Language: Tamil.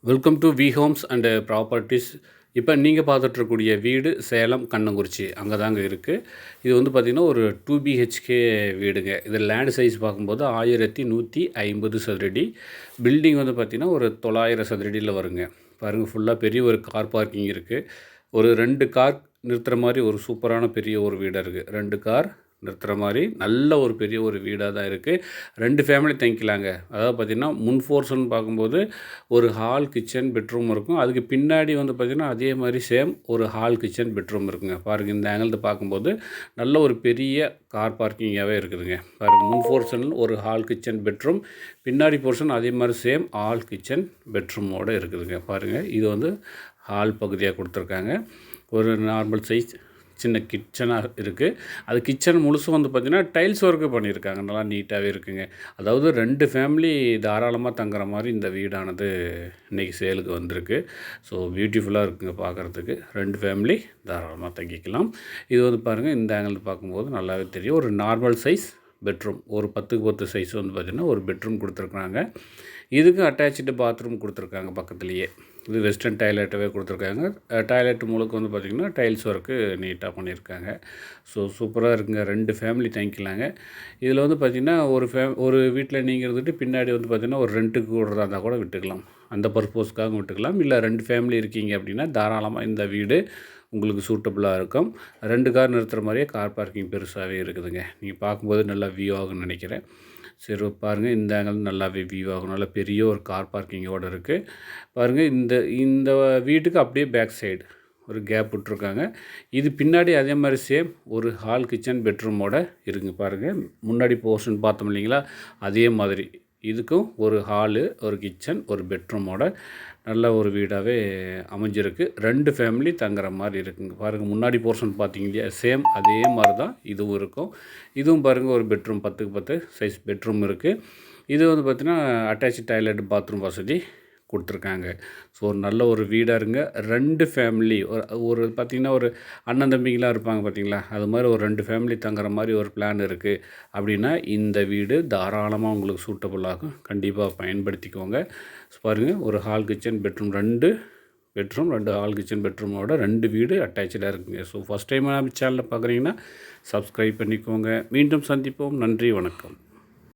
Welcome to V homes and properties. இப்போ நீங்கள் பார்த்துட்ருக்கக்கூடிய வீடு சேலம் கண்ணங்குறிச்சி அங்கே தாங்க இருக்குது. இது வந்து பார்த்திங்கன்னா ஒரு 2 பிஹெச்கே வீடுங்க. இது லேண்ட் சைஸ் பார்க்கும்போது 1150 சதுரடி. பில்டிங் வந்து பார்த்திங்கன்னா ஒரு 900 சதுரடியில் வருங்க. பாருங்கள், ஃபுல்லாக பெரிய ஒரு கார் பார்க்கிங் இருக்குது. ஒரு 2 கார் நிறுத்துகிற மாதிரி ஒரு சூப்பரான பெரிய ஒரு வீடாக இருக்குது. 2 கார் நிறுத்துகிற மாதிரி நல்ல ஒரு பெரிய ஒரு வீடாக தான் இருக்குது. 2 ஃபேமிலி தங்கிக்கலாங்க. அதாவது பார்த்திங்கன்னா முன் போர்ஷன் பார்க்கும்போது ஒரு ஹால், கிச்சன், பெட்ரூம் இருக்கும். அதுக்கு பின்னாடி வந்து பார்த்திங்கன்னா அதே மாதிரி சேம் ஒரு ஹால், கிச்சன், பெட்ரூம் இருக்குங்க. பாருங்கள், இந்த ஆங்கிள் பார்க்கும்போது நல்ல ஒரு பெரிய கார் பார்க்கிங்காகவே இருக்குதுங்க. பாருங்கள், முன் போர்ஷனில் ஒரு ஹால், கிச்சன், பெட்ரூம், பின்னாடி போர்ஷன் அதே மாதிரி சேம் ஹால், கிச்சன், பெட்ரூமோடு இருக்குதுங்க. பாருங்கள், இது வந்து ஹால் பகுதியாக கொடுத்துருக்காங்க. ஒரு நார்மல் சைஸ் சின்ன கிச்சனாக இருக்குது. அது கிச்சன் முழுசும் வந்து பார்த்திங்கன்னா டைல்ஸ் ஒர்க்கு பண்ணியிருக்காங்க. நல்லா நீட்டாகவே இருக்குங்க. அதாவது 2 ஃபேமிலி தாராளமாக தங்குற மாதிரி இந்த வீடானது இன்றைக்கி சேலுக்கு வந்திருக்கு. ஸோ பியூட்டிஃபுல்லாக இருக்குங்க பார்க்குறதுக்கு. 2 ஃபேமிலி தாராளமாக தங்கிக்கலாம். இது வந்து பாருங்கள், இந்த ஆங்கிள் பார்க்கும்போது நல்லாவே தெரியும். ஒரு நார்மல் சைஸ் பெட்ரூம், ஒரு 10க்கு 10 சைஸ் வந்து பார்த்திங்கன்னா ஒரு பெட்ரூம் கொடுத்துருக்குறாங்க. இதுக்கு அட்டாச்சு பாத்ரூம் கொடுத்துருக்காங்க பக்கத்துலேயே. இது வெஸ்டர்ன் டாய்லெட்டாகவே கொடுத்துருக்காங்க. டாய்லெட் முழுக்க வந்து பார்த்திங்கன்னா டைல்ஸ் ஒர்க்கு நீட்டாக பண்ணியிருக்காங்க. ஸோ சூப்பராக இருக்குங்க. 2 ஃபேமிலி தங்கிக்கலாங்க. இதில் வந்து பார்த்திங்கன்னா ஒரு வீட்டில் நீங்கள் இருந்துட்டு பின்னாடி வந்து பார்த்திங்கன்னா ஒரு ரெண்ட்டுக்கு விடுறதா இருந்தால் கூட விட்டுக்கலாம். அந்த பர்பஸ்க்காக விட்டுக்கலாம். இல்லை 2 ஃபேமிலி இருக்கீங்க அப்படின்னா தாராளமாக இந்த வீடு உங்களுக்கு சூட்டபுளாக இருக்கும். 2 கார் நிறுத்துகிற மாதிரியே கார் பார்க்கிங் பெருசாகவே இருக்குதுங்க. நீங்கள் பார்க்கும்போது நல்லா வியூ ஆகும்னு நினைக்கிறேன். சரி, பாருங்கள், இந்த ஆங்கிள் நல்லாவே வியூ ஆகும். நல்லா பெரிய ஒரு கார் பார்க்கிங்கோடு இருக்குது. பாருங்கள், இந்த இந்த வீட்டுக்கு அப்படியே பேக் சைடு ஒரு கேப் விட்ருக்காங்க. இது பின்னாடி அதே மாதிரி சேம் ஒரு ஹால், கிச்சன், பெட்ரூமோட இருக்குங்க. பாருங்கள், முன்னாடி போர்ஷன் பார்த்தோம் இல்லைங்களா, அதே மாதிரி இதுக்கும் ஒரு ஹாலு, ஒரு கிச்சன், ஒரு பெட்ரூமோட நல்ல ஒரு வீடாகவே அமைஞ்சிருக்கு. 2 ஃபேமிலி தங்குற மாதிரி இருக்குங்க. பாருங்கள், முன்னாடி போர்ஷன் பார்த்தீங்க இல்லையா, சேம் அதே மாதிரி தான் இதுவும் இருக்கும். இதுவும் பாருங்கள், ஒரு பெட்ரூம் 10க்கு 10 சைஸ் பெட்ரூம் இருக்குது. இது வந்து பார்த்திங்கன்னா அட்டாச்சு டாய்லெட், பாத்ரூம் வசதி கொடுத்துருக்காங்க. ஸோ நல்ல ஒரு வீடாக இருங்க. 2 ஃபேமிலி ஒரு பார்த்திங்கன்னா ஒரு அண்ணன் தம்பிங்களாம் இருப்பாங்க பார்த்திங்களா, அது மாதிரி ஒரு 2 ஃபேமிலி தங்குற மாதிரி ஒரு பிளான் இருக்குது அப்படின்னா இந்த வீடு தாராளமாக உங்களுக்கு சூட்டபுளாகும். கண்டிப்பாக பயன்படுத்திக்கோங்க. பாருங்கள், ஒரு hall, kitchen, bedroom, 2 bedroom, 2 hall, kitchen, பெட்ரூமோட 2 வீடு அட்டாச்சாக இருக்குங்க. ஸோ ஃபஸ்ட் டைம் நம்ம சேனலில் பார்க்குறீங்கன்னா சப்ஸ்கிரைப் பண்ணிக்கோங்க. மீண்டும் சந்திப்போம். நன்றி, வணக்கம்.